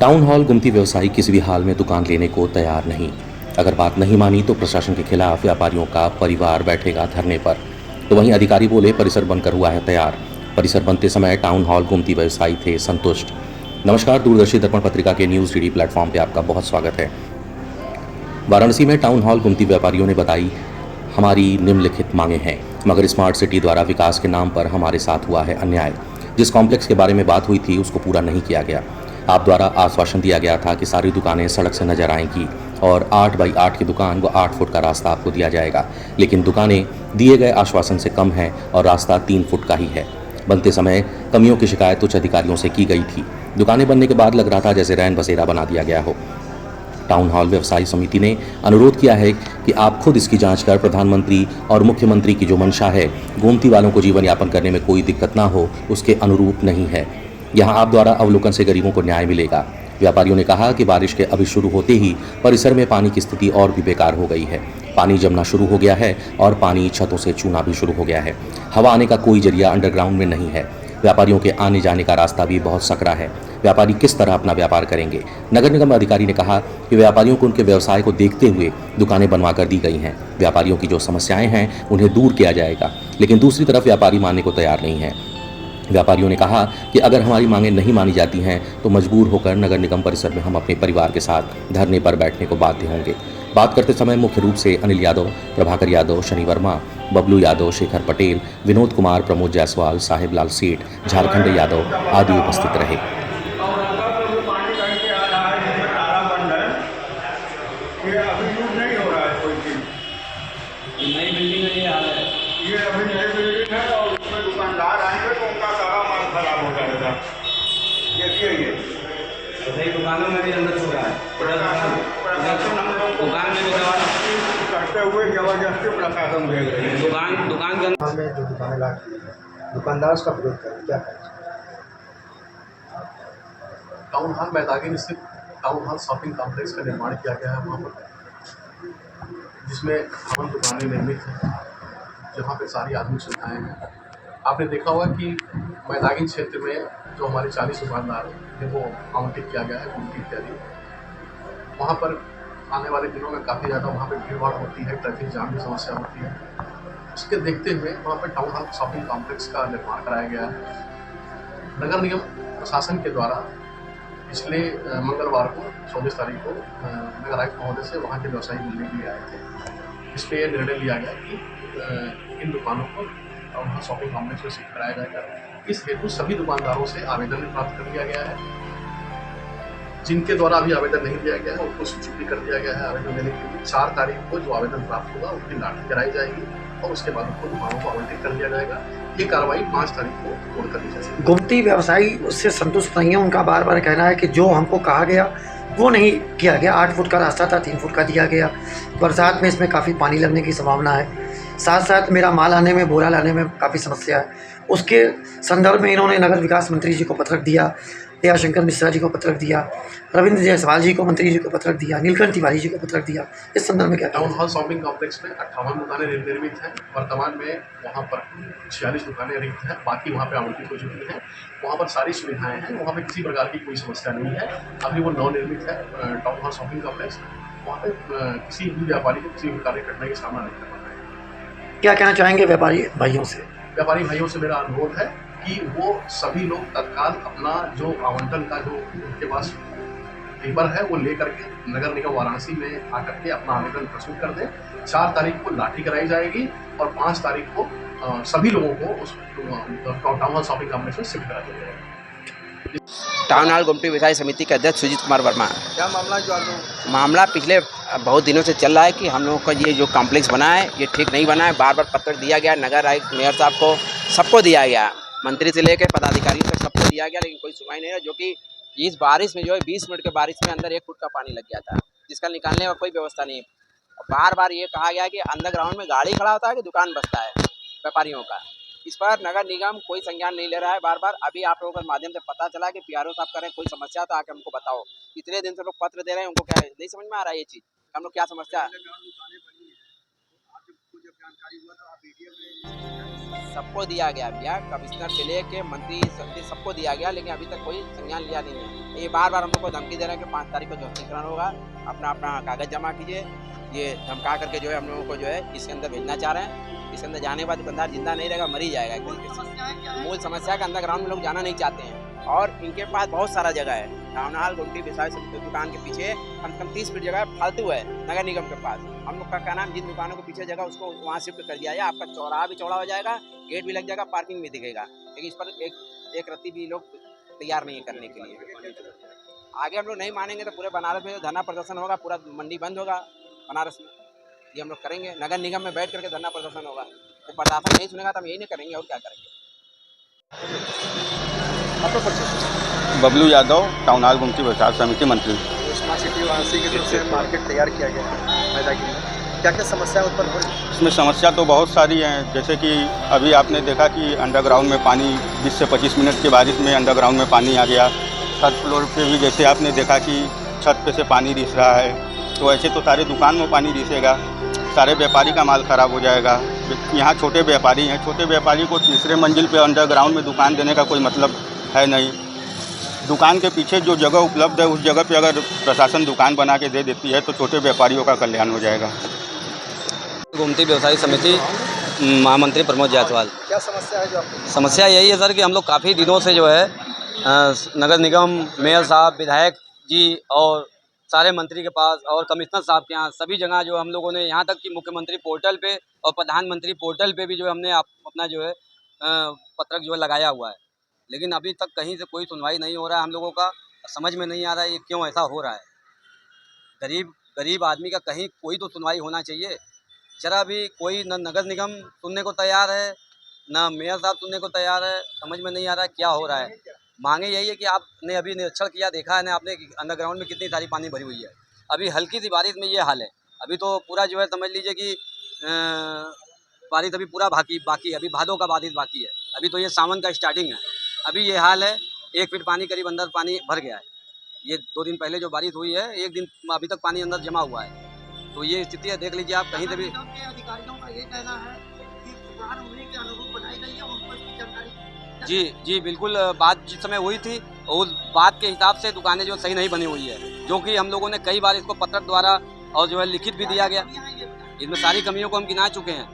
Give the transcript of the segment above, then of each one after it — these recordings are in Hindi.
टाउन हॉल गुमती व्यवसायी किसी भी हाल में दुकान लेने को तैयार नहीं। अगर बात नहीं मानी तो प्रशासन के खिलाफ व्यापारियों का परिवार बैठेगा धरने पर। तो वहीं अधिकारी बोले परिसर बनकर हुआ है तैयार। परिसर बनते समय टाउन हॉल गुमती व्यवसायी थे संतुष्ट। नमस्कार, दूरदर्शी दर्पण पत्रिका के न्यूज डीडी प्लेटफॉर्म पे आपका बहुत स्वागत है। वाराणसी में टाउन हॉल गुमती व्यापारियों ने बताई हमारी निम्नलिखित मांगे हैं, मगर स्मार्ट सिटी द्वारा विकास के नाम पर हमारे साथ हुआ है अन्याय। जिस कॉम्प्लेक्स के बारे में बात हुई थी उसको पूरा नहीं किया गया। आप द्वारा आश्वासन दिया गया था कि सारी दुकानें सड़क से नजर आएंगी और 8 बाई 8 की दुकान व 8 फुट का रास्ता आपको दिया जाएगा, लेकिन दुकानें दिए गए आश्वासन से कम है और रास्ता 3 फुट का ही है। बनते समय कमियों की शिकायत उच्च अधिकारियों से की गई थी। दुकानें बनने के बाद लग रहा था जैसे रैन बसेरा बना दिया गया हो। टाउन हॉल व्यवसायी समिति ने अनुरोध किया है कि आप खुद इसकी जांच कर प्रधानमंत्री और मुख्यमंत्री की जो मंशा है गोमती वालों को जीवन यापन करने में कोई दिक्कत ना हो, उसके अनुरूप नहीं है। यहां आप द्वारा अवलोकन से गरीबों को न्याय मिलेगा। व्यापारियों ने कहा कि बारिश के अभी शुरू होते ही परिसर में पानी की स्थिति और भी बेकार हो गई है। पानी जमना शुरू हो गया है और पानी छतों से छूना भी शुरू हो गया है। हवा आने का कोई जरिया अंडरग्राउंड में नहीं है। व्यापारियों के आने जाने का रास्ता भी बहुत सकरा है। व्यापारी किस तरह अपना व्यापार करेंगे? नगर निगम अधिकारी ने कहा कि व्यापारियों को उनके व्यवसाय को देखते हुए दुकानें बनवा कर दी गई हैं। व्यापारियों की जो समस्याएं हैं उन्हें दूर किया जाएगा, लेकिन दूसरी तरफ व्यापारी मानने को तैयार नहीं है। व्यापारियों ने कहा कि अगर हमारी मांगें नहीं मानी जाती हैं तो मजबूर होकर नगर निगम परिसर में हम अपने परिवार के साथ धरने पर बैठने को बाध्य होंगे। बात करते समय मुख्य रूप से अनिल यादव, प्रभाकर यादव, शनि वर्मा, बबलू यादव, शेखर पटेल, विनोद कुमार, प्रमोद जायसवाल, साहिब लाल सेठ, झारखंड यादव आदि उपस्थित रहे। ये अभी यूज नहीं हो रहा है कोई चीज। नई बिल्डिंग है ये अभी नई बिल्डिंग है और उसमें दुकानदार आएंगे तो उनका सारा माल खराब हो जाएगा। देखिए ये कई दुकानों में भी अंदर छू रहा है। प्रशासन हम लोग दुकान में भी दवा करते हुए जबरदस्ती प्रशासन भेज रही है। दुकान के अंदर में जो दुकानें लाती है, दुकानदार उसका विरोध करें, क्या करें? टाउन हॉल मैदागिन स्थित टाउन हॉल शॉपिंग कॉम्प्लेक्स का निर्माण किया गया है वहाँ पर, जिसमें 58 दुकानें निर्मित हैं, जहाँ पे सारी आधुनिक सुविधाएँ हैं। आपने देखा होगा कि मैदागिन क्षेत्र में जो हमारे 40 दुकानदार हैं वो आवंटित किया गया है गुमटी इत्यादि। वहाँ पर आने वाले दिनों में काफ़ी ज़्यादा वहाँ पर भीड़ भाड़ होती है, ट्रैफिक जाम की समस्या होती है। उसके देखते हुए वहाँ पर टाउन हॉल शॉपिंग कॉम्प्लेक्स का निर्माण कराया गया है। नगर निगम प्रशासन के द्वारा पिछले मंगलवार को 24 तारीख को नगर आयुक्त महोदय से वहाँ के व्यवसायी मिलने के लिए आए थे। इस पर यह निर्णय लिया गया कि इन दुकानों को टाउन हॉल शॉपिंग कॉम्प्लेक्स में शिफ्ट कराया जाएगा। इस हेतु सभी दुकानदारों से आवेदन प्राप्त कर लिया गया है। जिनके द्वारा अभी आवेदन नहीं दिया गया है उनको सूचित कर दिया गया है आवेदन देने के लिए। 4 तारीख को जो आवेदन प्राप्त होगा उनकी लाठी कराई जाएगी और उसके बाद उनको दुकानों को आवंटित कर दिया जाएगा। ये कार्रवाई 5 तारीख को पूर्ण कर दी जाएगी। गुमती व्यवसायी उससे संतुष्ट नहीं है। उनका बार बार कहना है कि जो हमको कहा गया वो नहीं किया गया। 8 फुट का रास्ता था, 3 फुट का दिया गया। बरसात में इसमें काफ़ी पानी लगने की संभावना है। साथ साथ मेरा माल आने में, बोरा लाने में काफ़ी समस्या है। उसके संदर्भ में इन्होंने नगर विकास मंत्री जी को पत्र दिया, दया शंकर मिश्रा जी को पत्र दिया, रविंद्र जायसवाल जी को, मंत्री जी को पत्र दिया, नीलकंठ तिवारी जी को पत्र दिया। इस संदर्भ में क्या टाउन हॉल शॉपिंग कॉम्प्लेक्स में 58 दुकानें निर्मित हैं। वर्तमान में वहाँ पर 46 दुकानें रिक्त हैं, बाकी वहाँ पे आवंटित हो चुकी हैं। वहाँ पर सारी सुविधाएं हैं, वहाँ पे किसी प्रकार की कोई समस्या नहीं है। अभी वो नवनिर्मित है टाउन हॉल शॉपिंग कॉम्प्लेक्स। वहाँ पे किसी भी व्यापारी को किसी प्रकार की कठिनाई का सामना नहीं करना है। क्या कहना चाहेंगे व्यापारी भाइयों से? व्यापारी भाइयों से मेरा अनुरोध है कि वो सभी लोग तत्काल अपना जो आवंटन का जो उनके पास पेपर है वो ले करके नगर निगम वाराणसी में आकर के अपना आवेदन प्रस्तुत कर दें। 4 तारीख को लाठी कराई जाएगी और 5 तारीख को सभी लोगों को उस टाउन हॉल शॉपिंग कॉम्प्लेक्स में शिफ्ट करा दिया जाएगा। टाउन हॉल गुमटी व्यवसायी समिति के अध्यक्ष सुजीत कुमार वर्मा। क्या मामला जो मामला पिछले बहुत दिनों से चल रहा है कि हम लोगों का ये जो कॉम्प्लेक्स बना है ये ठीक नहीं बना है। बार बार पत्र दिया गया, नगर आयुक्त, मेयर साहब को, सबको दिया गया, मंत्री से लेकर पदाधिकारियों तक सबको दिया गया, लेकिन कोई सुनवाई नहीं है। जो कि इस बारिश में जो है 20 मिनट के बारिश में अंदर 1 फुट का पानी लग गया था, जिसका निकालने का कोई व्यवस्था नहीं है। बार बार ये कहा गया कि अंडरग्राउंड में गाड़ी खड़ा होता है कि दुकान बसता है व्यापारियों का। इस पर नगर निगम कोई संज्ञान नहीं ले रहा है। बार बार अभी आप लोगों के माध्यम से पता चला कि पीआरओ साहब करें कोई समस्या तो आके हमको बताओ। इतने दिन से लोग पत्र दे रहे हैं, उनको क्या नहीं समझ में आ रहा है ये चीज़, हम लोग क्या समस्या है। सबको दिया गया भैया, कमिश्नर से लेके मंत्री सबको दिया गया, लेकिन अभी तक कोई संज्ञान लिया नहीं है। ये बार बार हम लोग को धमकी दे रहे हैं कि 5 तारीख को ध्वस्तीकरण होगा, अपना अपना कागज जमा कीजिए। ये धमका करके जो है हम लोगों को जो है इसके अंदर भेजना चाह रहे हैं। इसके अंदर जाने के बाद दुकानदार जिंदा नहीं रहेगा, मर ही जाएगा एक तरीके से। मूल समस्या का अंडरग्राउंड में लोग जाना नहीं चाहते हैं, और इनके पास बहुत सारा जगह है। टाउन हॉल गुमटी विशाल दुकान के पीछे कम से कम 30 फीट जगह फालतू है नगर निगम के पास। हम लोग का क्या नाम, जिन दुकानों के पीछे जगह उसको वहाँ शिफ्ट कर दिया जाए, आपका चौराहा भी चौड़ा हो जाएगा, गेट भी लग जाएगा, पार्किंग भी दिखेगा। लेकिन इस पर एक रत्ती भी लोग तैयार नहीं है करने के लिए। आगे हम लोग नहीं मानेंगे तो पूरे बनारस में धरना प्रदर्शन होगा, पूरा मंडी बंद होगा बनारस में। ये हम लोग करेंगे, नगर निगम में बैठ करके धरना प्रदर्शन होगा। तो प्रशासन नहीं सुनेगा तो हम यही नहीं करेंगे, और क्या करेंगे। बबलू यादव, टाउन हॉल गुमटी विकास समिति मंत्री। स्मार्ट सिटी वाराणसी की तरफ से मार्केट तैयार किया गया है मैदानी में, क्या क्या समस्या उत्पन्न हो रही है? इसमें समस्या तो बहुत सारी हैं, जैसे कि अभी आपने देखा कि अंडरग्राउंड में पानी 20 से 25 मिनट की बारिश में अंडरग्राउंड में पानी आ गया। थर्ड फ्लोर पे भी जैसे आपने देखा कि छत पे से पानी रिस रहा है, तो ऐसे तो सारे दुकान में पानी रिसेगा, सारे व्यापारी का माल ख़राब हो जाएगा। यहाँ छोटे व्यापारी हैं, छोटे व्यापारी को तीसरे मंजिल पे अंडरग्राउंड में दुकान देने का कोई मतलब है नहीं। दुकान के पीछे जो जगह उपलब्ध है उस जगह पे अगर प्रशासन दुकान बना के दे देती है तो छोटे व्यापारियों का कल्याण हो जाएगा। गुमटी व्यवसायी समिति महामंत्री प्रमोद जायसवाल। क्या समस्या है जो आपको? समस्या यही है सर कि हम लोग काफ़ी दिनों से जो है नगर निगम, मेयर साहब, विधायक जी और सारे मंत्री के पास और कमिश्नर साहब के यहाँ सभी जगह जो हम लोगों ने, यहाँ तक कि मुख्यमंत्री पोर्टल पे और प्रधानमंत्री पोर्टल पे भी जो हमने अपना जो है पत्रक जो है लगाया हुआ है, लेकिन अभी तक कहीं से कोई सुनवाई नहीं हो रहा है। हम लोगों का समझ में नहीं आ रहा है ये क्यों ऐसा हो रहा है। गरीब आदमी का कहीं कोई तो सुनवाई होना चाहिए। जरा भी कोई न नगर निगम सुनने को तैयार है, न मेयर साहब सुनने को तैयार है। समझ में नहीं आ रहा है क्या हो रहा है। मांगे यही है कि आपने अभी निरीक्षण किया, देखा है ना आपने कि अंडरग्राउंड में कितनी सारी पानी भरी हुई है। अभी हल्की सी बारिश में ये हाल है। अभी तो पूरा जो है समझ लीजिए कि बारिश अभी पूरा बाकी है, अभी भादों का बारिश बाकी है। अभी तो ये सावन का स्टार्टिंग है। अभी ये हाल है, 1 फीट पानी करीब अंदर पानी भर गया है। ये 2 दिन पहले जो बारिश हुई है, 1 दिन अभी तक पानी अंदर जमा हुआ है। तो ये स्थिति है, देख लीजिए आप कहीं से भी। अधिकारियों का ये कहना है कि दुकान होने के अनुरूप बनाई गई है, उनको इसकी जानकारी। जी बिल्कुल, बात जिस समय हुई थी उस बात के हिसाब से दुकानें जो सही नहीं बनी हुई है, जो कि हम लोगों ने कई बार इसको पत्रक द्वारा और जो है लिखित भी दिया गया। इसमें सारी कमियों को हम गिना चुके हैं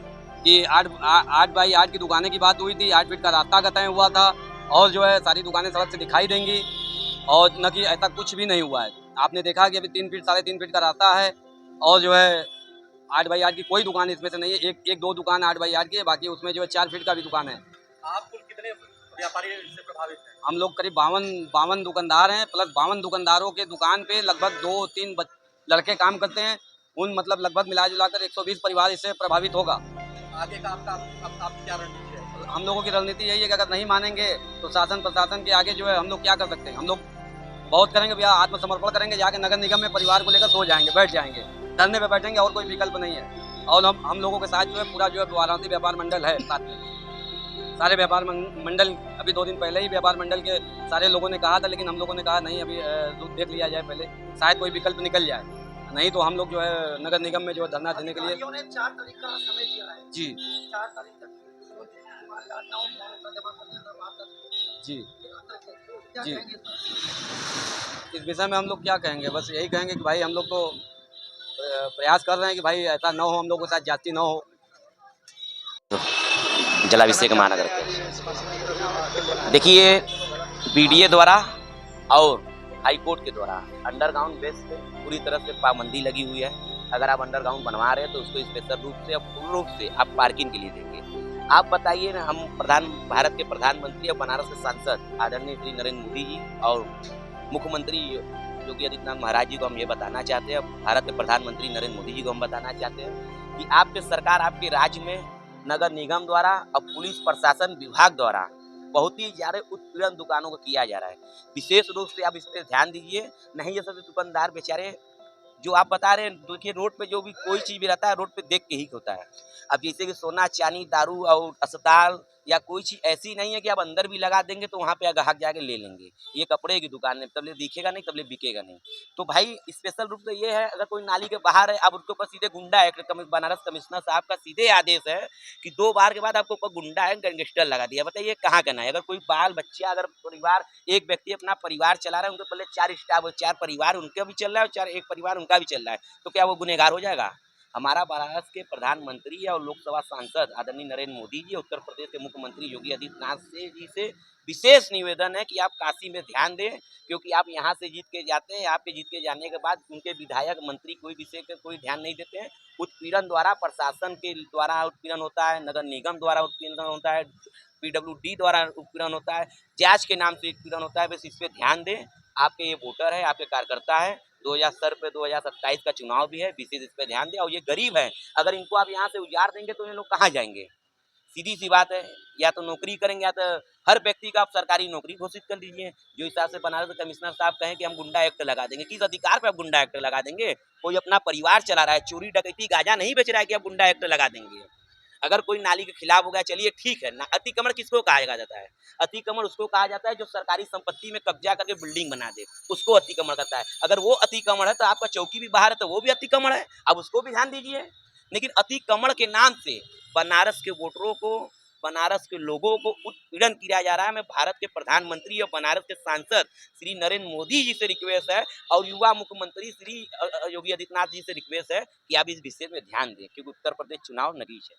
कि 8 बाई 8 की दुकानें की बात हुई थी, 8 फीट का रास्ता का तय हुआ था, और जो है सारी दुकानें सड़क से दिखाई देंगी, और न कि ऐसा कुछ भी नहीं हुआ है। आपने देखा कि अभी 3 फीट 3.5 फीट का रास्ता है, और जो है 8 बाई 8 की कोई दुकान इसमें से नहीं है। एक दो दुकान 8 बाई 8 की है, बाकी उसमें जो है 4 फीट का भी दुकान है। आप कुल कितने व्यापारी इससे प्रभावित हैं? हम लोग करीब 52 दुकानदार हैं, प्लस 52 दुकानदारों के दुकान पे लगभग 2-3 लड़के काम करते हैं। उन मतलब लगभग मिला जुलाकर 120 परिवार इससे प्रभावित होगा। आगे का आप क्या रणनीति है? हम लोगों की रणनीति यही है कि अगर नहीं मानेंगे तो शासन प्रशासन के आगे जो है हम लोग क्या कर सकते हैं। हम लोग बहुत करेंगे भैया, आत्मसमर्पण करेंगे, जाके नगर निगम में परिवार को लेकर सो जाएंगे, बैठ जाएंगे, धरने पे बैठेंगे, और कोई विकल्प नहीं है। और हम लोगों के साथ जो है पूरा जो है वाराणसी व्यापार मंडल है साथ में। सारे व्यापार मंडल, अभी 2 दिन पहले ही व्यापार मंडल के सारे लोगों ने कहा था, लेकिन हम लोगों ने कहा नहीं, अभी देख लिया जाए पहले, शायद कोई विकल्प निकल जाए, नहीं तो हम लोग जो है नगर निगम में जो है धरना देने के लिए। 4 तारीख का समय दिया है जी 4 तारीख तक जी जी इस विषय में हम लोग क्या कहेंगे, बस यही कहेंगे कि भाई हम लोग तो प्रयास कर रहे हैं कि भाई ऐसा ना हो, हम लोगों के साथ जाति ना हो। जलाभिषेक महानगर के देखिए, पीडीए द्वारा और हाई कोर्ट के द्वारा अंडरग्राउंड बेस पे पूरी तरह से पाबंदी लगी हुई है। अगर आप अंडरग्राउंड बनवा रहे हैं तो उसको स्पेशल रूप से, पूर्ण रूप से आप पार्किंग के लिए देंगे। आप बताइए ना, हम भारत के प्रधानमंत्री और बनारस के सांसद आदरणीय श्री नरेंद्र मोदी जी और मुख्यमंत्री योगी आदित्यनाथ महाराज जी को हम ये बताना चाहते हैं, भारत के प्रधानमंत्री नरेंद्र मोदी जी को हम बताना चाहते हैं कि आपके सरकार, आपके राज्य में नगर निगम द्वारा और पुलिस प्रशासन विभाग द्वारा बहुत ही ज़्यादा उत्पीड़न दुकानों को किया जा रहा है। विशेष रूप से आप इस पर ध्यान दीजिए, नहीं ये सब दुकानदार बेचारे जो आप बता रहे हैं, देखिए रोड पे जो भी कोई चीज़ भी रहता है रोड पे देख के ही होता है। अब जैसे कि सोना चांदी दारू और अस्पताल या कोई चीज़ ऐसी नहीं है कि आप अंदर भी लगा देंगे तो वहाँ पे ग्राहक जाके ले लेंगे। ये कपड़े की दुकान है, तबले दिखेगा नहीं, तबले बिकेगा नहीं। तो भाई स्पेशल रूप से ये है, अगर कोई नाली के बाहर है, अब उसके ऊपर सीधे गुंडा एक्ट, बनारस कमिश्नर साहब का सीधे आदेश है कि 2 बार के बाद आपको ऊपर गुंडा एक्ट, गैंगस्टर लगा दिया। बताइए कहाँ का न्याय? अगर कोई बाल बच्चा, अगर परिवार, एक व्यक्ति अपना परिवार चला रहा है, उनके पहले 4 स्टाफ, 4 परिवार उनका भी चल रहा है और 4 एक परिवार उनका भी चल रहा है, तो क्या वो गुनहगार हो जाएगा? हमारा बनारस के प्रधानमंत्री और लोकसभा सांसद आदरणीय नरेंद्र मोदी जी, उत्तर प्रदेश के मुख्यमंत्री योगी आदित्यनाथ जी से विशेष निवेदन है कि आप काशी में ध्यान दें, क्योंकि आप यहाँ से जीत के जाते हैं, आपके जीत के जाने के बाद उनके विधायक मंत्री कोई विषय का कोई ध्यान नहीं देते हैं। उत्पीड़न द्वारा, प्रशासन के द्वारा उत्पीड़न होता है, नगर निगम द्वारा उत्पीड़न होता है, PWD द्वारा उत्पीड़न होता है, जांच के नाम से उत्पीड़न होता है। बस इस पे ध्यान दें। आपके ये वोटर है, आपके कार्यकर्ता है, 2027 का चुनाव भी है, विशेष इस पे ध्यान दें। और ये गरीब है, अगर इनको आप यहाँ से उजाड़ देंगे तो ये लोग कहाँ जाएंगे? सीधी सी बात है, या तो नौकरी करेंगे या तो हर व्यक्ति का आप सरकारी नौकरी घोषित कर दीजिए। जो हिसाब से बनारस कमिश्नर साहब कहें कि हम गुंडा एक्ट लगा देंगे, किस अधिकार पे आप गुंडा एक्ट लगा देंगे? कोई अपना परिवार चला रहा है, चोरी डकैती गांजा नहीं बेच रहा है कि आप गुंडा एक्ट लगा देंगे? अगर कोई नाली के खिलाफ हो गया, चलिए ठीक है ना। अतिक्रमण किसको कहा जाता है? अतिक्रमण उसको कहा जाता है जो सरकारी संपत्ति में कब्जा करके बिल्डिंग बना दे, उसको अतिक्रमण करता है। अगर वो अतिक्रमण है तो आपका चौकी भी बाहर है तो वो भी अतिक्रमण है, अब उसको भी ध्यान दीजिए। लेकिन अतिक्रमण के नाम से बनारस के वोटरों को, बनारस के लोगों को उत्पीड़न किया जा रहा है। मैं भारत के प्रधानमंत्री और बनारस के सांसद श्री नरेंद्र मोदी जी से रिक्वेस्ट है और युवा मुख्यमंत्री श्री योगी आदित्यनाथ जी से रिक्वेस्ट है कि आप इस विषय में ध्यान दें, क्योंकि उत्तर प्रदेश चुनाव नगीच है।